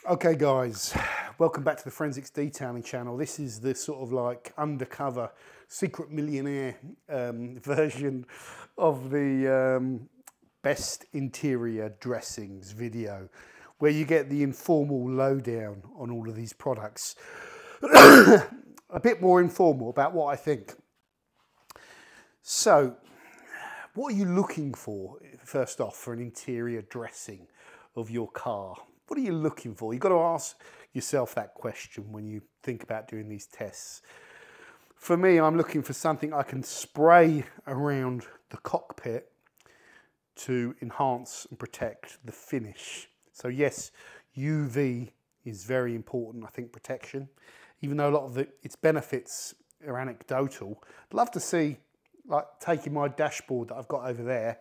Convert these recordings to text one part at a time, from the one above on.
Okay guys, welcome back to the Forensics Detailing channel. This is the sort of like undercover secret millionaire version of the best interior dressings video, where you get the informal lowdown on all of these products. A bit more informal about what I think. So, what are you looking for, first off, for an interior dressing of your car? What are you looking for? You've got to ask yourself that question when you think about doing these tests. For me, I'm looking for something I can spray around the cockpit to enhance and protect the finish. So yes, UV is very important, I think, protection. Even though a lot of its benefits are anecdotal, I'd love to see, like, taking my dashboard that I've got over there,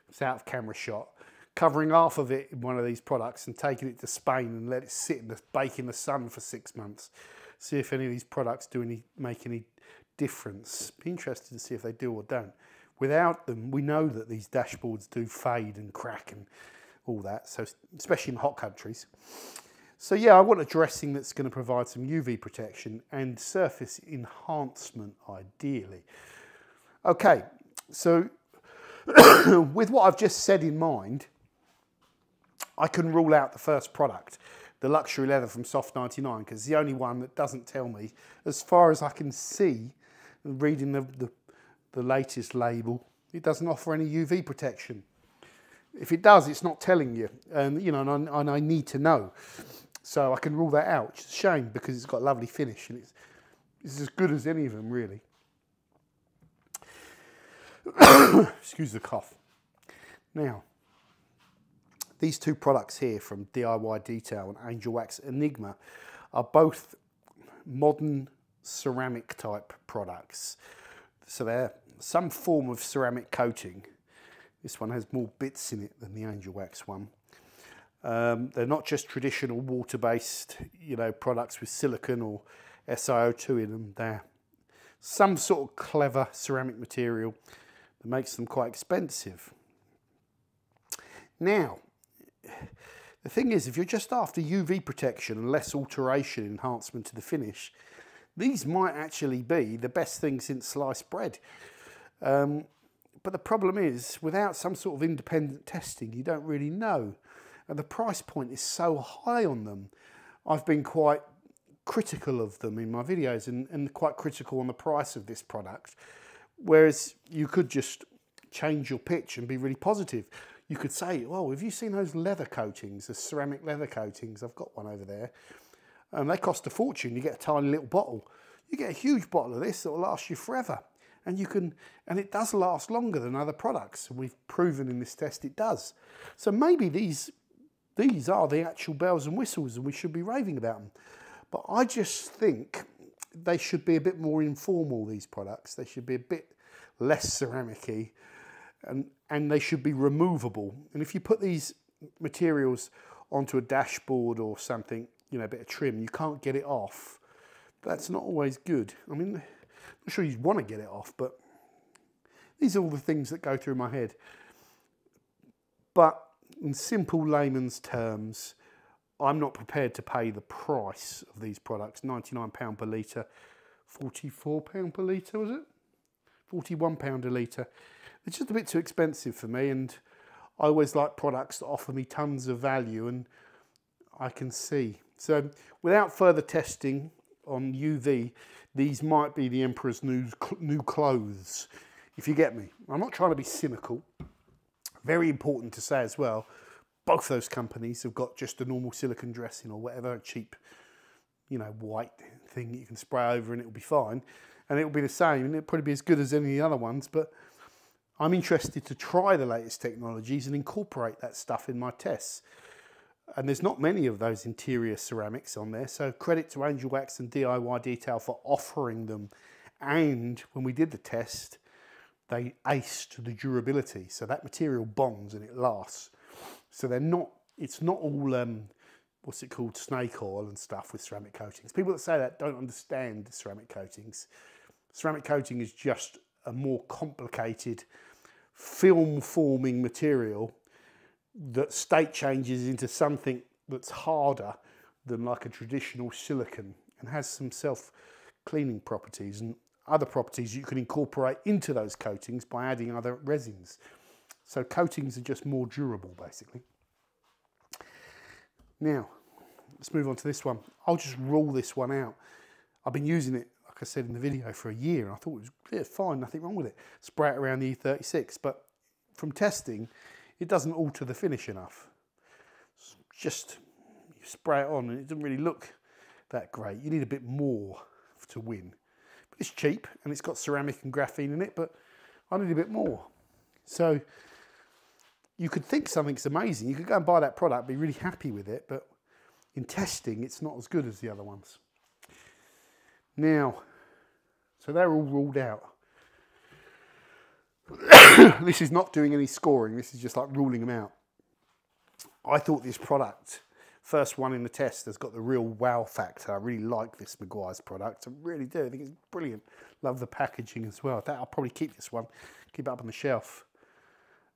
it's out of camera shot, covering half of it in one of these products and taking it to Spain and let it sit and bake in the sun for 6 months. See if any of these products make any difference. Be interested to see if they do or don't. Without them, we know that these dashboards do fade and crack and all that, so especially in hot countries. So yeah, I want a dressing that's going to provide some UV protection and surface enhancement, ideally. Okay, so with what I've just said in mind, I can rule out the first product, the luxury leather from Soft99, because it's the only one that doesn't tell me, as far as I can see, reading the latest label, it doesn't offer any UV protection. If it does, it's not telling you, and and I need to know. So I can rule that out, which is a shame because it's got a lovely finish and it's as good as any of them, really. Excuse the cough. Now, these two products here from DIY Detail and Angelwax Enigma are both modern ceramic type products. So they're some form of ceramic coating. This one has more bits in it than the Angelwax one. They're not just traditional water-based, products with silicone or SiO2 in them. They're some sort of clever ceramic material that makes them quite expensive. Now, the thing is, if you're just after UV protection and less alteration enhancement to the finish, these might actually be the best thing since sliced bread. But the problem is, without some sort of independent testing, you don't really know. And the price point is so high on them. I've been quite critical of them in my videos and quite critical on the price of this product. Whereas you could just change your pitch and be really positive. You could say, oh, have you seen those leather coatings, the ceramic leather coatings? I've got one over there. They cost a fortune. You get a tiny little bottle. You get a huge bottle of this that will last you forever. And it does last longer than other products. We've proven in this test it does. So maybe these are the actual bells and whistles and we should be raving about them. But I just think they should be a bit more informal, these products. They should be a bit less ceramic-y and they should be removable. And if you put these materials onto a dashboard or something, a bit of trim, you can't get it off. That's not always good. I mean, I'm not sure you'd want to get it off, but these are all the things that go through my head. But in simple layman's terms, I'm not prepared to pay the price of these products, £99 per litre, £44 per litre, was it? £41 a litre. It's just a bit too expensive for me, and I always like products that offer me tons of value, and I can see. So without further testing on UV, these might be the Emperor's new clothes, if you get me. I'm not trying to be cynical. Very important to say as well, both those companies have got just a normal silicone dressing or whatever, a cheap, white thing that you can spray over and it'll be fine. And it'll be the same, and it'll probably be as good as any of the other ones, but I'm interested to try the latest technologies and incorporate that stuff in my tests. And there's not many of those interior ceramics on there, so credit to Angelwax and DIY Detail for offering them. And when we did the test, they aced the durability, so that material bonds and it lasts. So it's not all, what's it called, snake oil and stuff with ceramic coatings. People that say that don't understand ceramic coatings. Ceramic coating is just a more complicated film forming material that state changes into something that's harder than like a traditional silicone, and has some self-cleaning properties and other properties you can incorporate into those coatings by adding other resins. So coatings are just more durable, basically. Now, let's move on to this one. I'll just roll this one out. I've been using it, like I said in the video, for a year, and I thought it was fine, nothing wrong with it. Spray it around the E36, but from testing, it doesn't alter the finish enough. It's just, you spray it on and it doesn't really look that great. You need a bit more to win. But it's cheap, and it's got ceramic and graphene in it, but I need a bit more. So you could think something's amazing. You could go and buy that product, be really happy with it, but in testing, it's not as good as the other ones. Now, so they're all ruled out. This is not doing any scoring. This is just like ruling them out. I thought this product, first one in the test, has got the real wow factor. I really like this Meguiars product. I really do. I think it's brilliant. Love the packaging as well. I'll probably keep this one, keep it up on the shelf.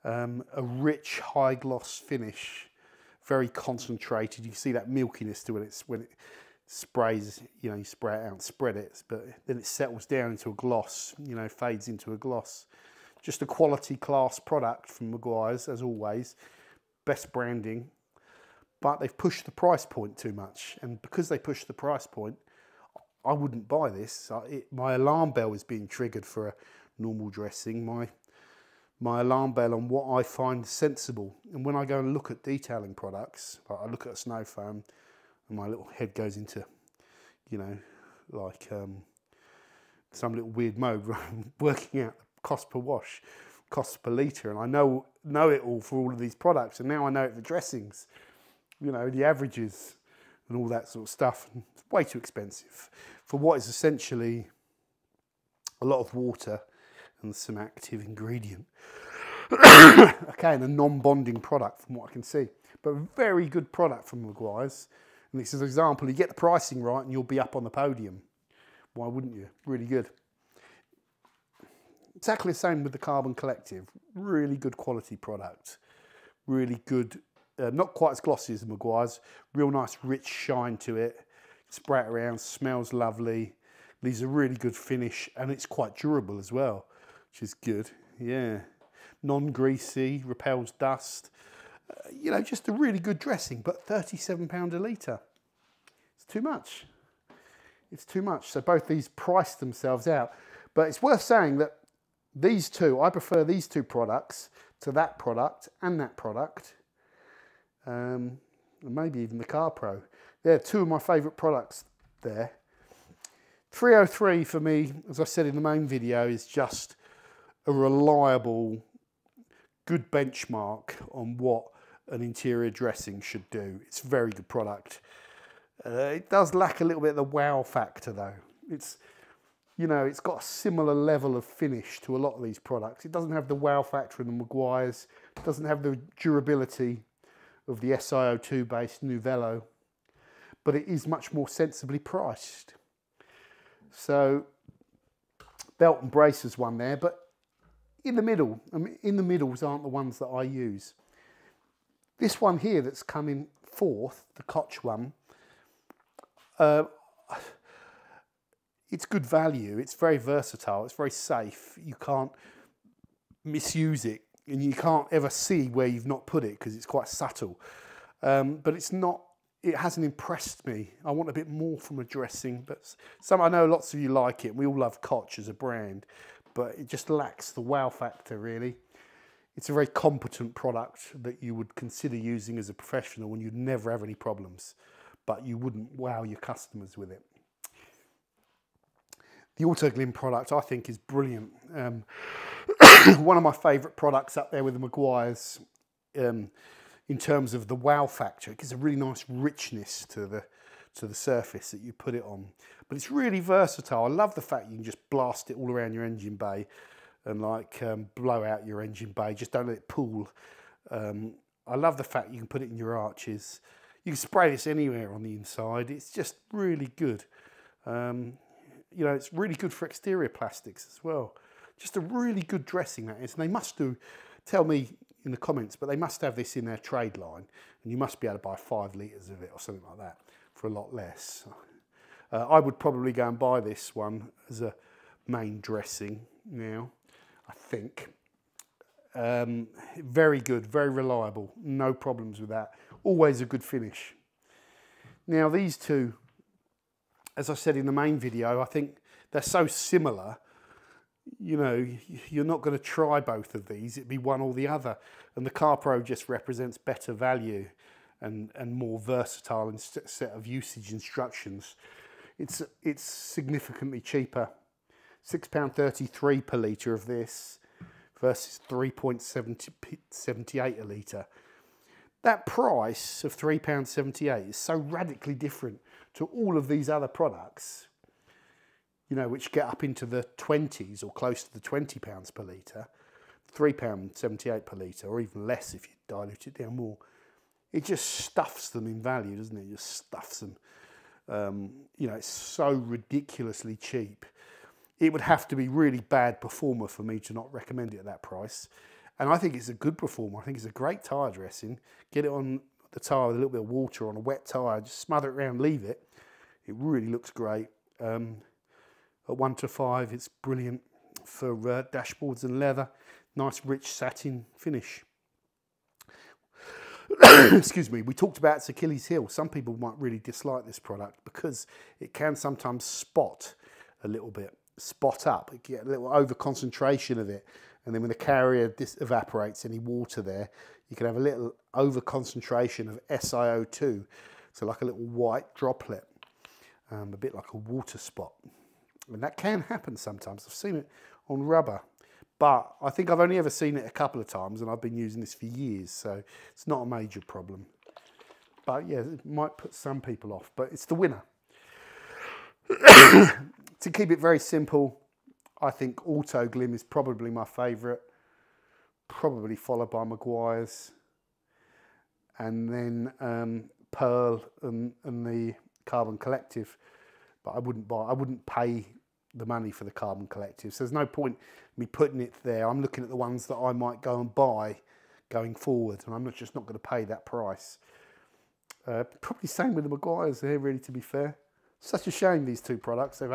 A rich, high gloss finish, very concentrated. You can see that milkiness to it when it sprays, you know, you spray it out and spread it, but then it settles down into a gloss, you know, fades into a gloss. Just a quality class product from Meguiars, as always. Best branding, but they've pushed the price point too much, and because they pushed the price point, I wouldn't buy this. My alarm bell is being triggered for a normal dressing. My alarm bell on what I find sensible, and when I go and look at detailing products, like I look at a snow foam, and my little head goes into, you know, like some little weird mode, working out the cost per wash, cost per litre, and I know it all for all of these products, and now I know it for dressings, you know, the averages and all that sort of stuff. It's way too expensive for what is essentially a lot of water and some active ingredient. Okay, and a non-bonding product from what I can see, but a very good product from Meguiars. And this is an example, you get the pricing right and you'll be up on the podium. Why wouldn't you? Really good. Exactly the same with the Carbon Collective. Really good quality product. Really good, not quite as glossy as the Meguiars. Real nice rich shine to it. Spray it around, smells lovely. Leaves a really good finish, and it's quite durable as well, which is good. Yeah. Non-greasy, repels dust. You know, just a really good dressing, but £37 a litre. It's too much. It's too much. So both these price themselves out. But it's worth saying that these two, I prefer these two products to that product and that product. And maybe even the Carpro. They're two of my favourite products there. 303 for me, as I said in the main video, is just a reliable, good benchmark on what an interior dressing should do. It's a very good product. It does lack a little bit of the wow factor though. It's, you know, it's got a similar level of finish to a lot of these products. It doesn't have the wow factor in the Meguiars. It doesn't have the durability of the SiO2 based Nuovo, but it is much more sensibly priced. So belt and braces one there, but in the middle, I mean, in the middles aren't the ones that I use. This one here that's coming fourth, the Koch one, it's good value. It's very versatile. It's very safe. You can't misuse it, and you can't ever see where you've not put it because it's quite subtle. But it's not. It hasn't impressed me. I want a bit more from a dressing, but I know lots of you like it. We all love Koch as a brand, but it just lacks the wow factor, really. It's a very competent product that you would consider using as a professional and you'd never have any problems, but you wouldn't wow your customers with it. The Autoglym product I think is brilliant. One of my favourite products up there with the Meguiars in terms of the wow factor. It gives a really nice richness to the surface that you put it on. But it's really versatile. I love the fact you can just blast it all around your engine bay and like blow out your engine bay. Just don't let it pool. I love the fact you can put it in your arches. You can spray this anywhere on the inside. It's just really good. You know, it's really good for exterior plastics as well. Just a really good dressing, that is. And they must do, tell me in the comments, but they must have this in their trade line. And you must be able to buy 5 litres of it or something like that for a lot less. I would probably go and buy this one as a main dressing now, I think. Very good, very reliable, no problems with that. Always a good finish. Now these two, as I said in the main video, I think they're so similar, you know, you're not going to try both of these. It'd be one or the other. And the Carpro just represents better value and more versatile set of usage instructions. It's significantly cheaper. £6.33 per litre of this versus 3.78 a litre. That price of £3.78 is so radically different to all of these other products, you know, which get up into the 20s or close to the £20 per litre, £3.78 per litre, or even less if you dilute it down more. It just stuffs them in value, doesn't it? It just stuffs them. You know, it's so ridiculously cheap. It would have to be really bad performer for me to not recommend it at that price. And I think it's a good performer. I think it's a great tyre dressing. Get it on the tyre with a little bit of water on a wet tyre, just smother it around, leave it. It really looks great. At 1 to 5, it's brilliant for dashboards and leather. Nice rich satin finish. Excuse me, we talked about its Achilles heel. Some people might really dislike this product because it can sometimes spot a little bit, spot up. You get a little over concentration of it, and then when the carrier evaporates any water there, you can have a little over concentration of SiO2, so like a little white droplet, a bit like a water spot. And that can happen sometimes. I've seen it on rubber. But I think I've only ever seen it a couple of times, and I've been using this for years, so it's not a major problem. But yeah, it might put some people off, but it's the winner. To keep it very simple, I think Autoglym is probably my favourite, probably followed by Meguiars, and then Pearl and the Carbon Collective. But I wouldn't pay the money for the Carbon Collective. So there's no point me putting it there. I'm looking at the ones that I might go and buy going forward, and I'm just not going to pay that price. Probably same with the Meguiars here, really, to be fair. Such a shame, these two products. They've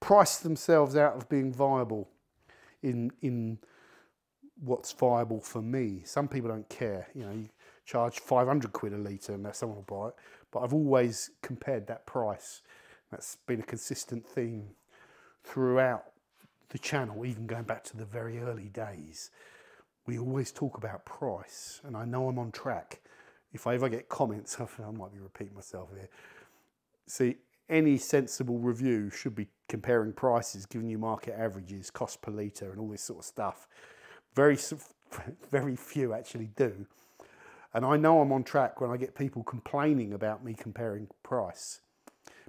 priced themselves out of being viable in what's viable for me. Some people don't care. You know, you charge 500 quid a litre and someone will buy it. But I've always compared that price. That's been a consistent theme throughout the channel, even going back to the very early days. We always talk about price, and I know I'm on track. If I ever get comments, I might be repeating myself here. See, any sensible review should be comparing prices, giving you market averages, cost per litre, and all this sort of stuff. Very few actually do. And I know I'm on track when I get people complaining about me comparing price,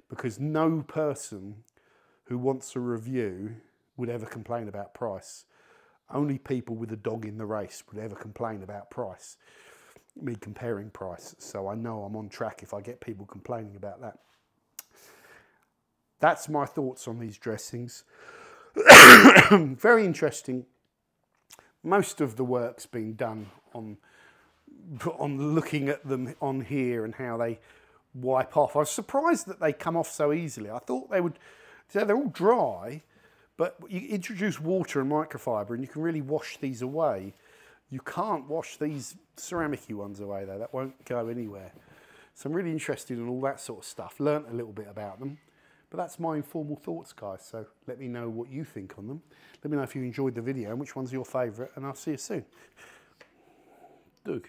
because no person who wants a review would ever complain about price. Only people with a dog in the race would ever complain about price, me comparing price. So I know I'm on track if I get people complaining about that. That's my thoughts on these dressings. Very interesting. Most of the work's been done on looking at them on here and how they wipe off. I was surprised that they come off so easily. I thought they would. So they're all dry, but you introduce water and microfiber and you can really wash these away. You can't wash these ceramic-y ones away though. That won't go anywhere. So I'm really interested in all that sort of stuff. Learnt a little bit about them. But that's my informal thoughts, guys. So let me know what you think on them. Let me know if you enjoyed the video and which one's your favourite, and I'll see you soon. Doug.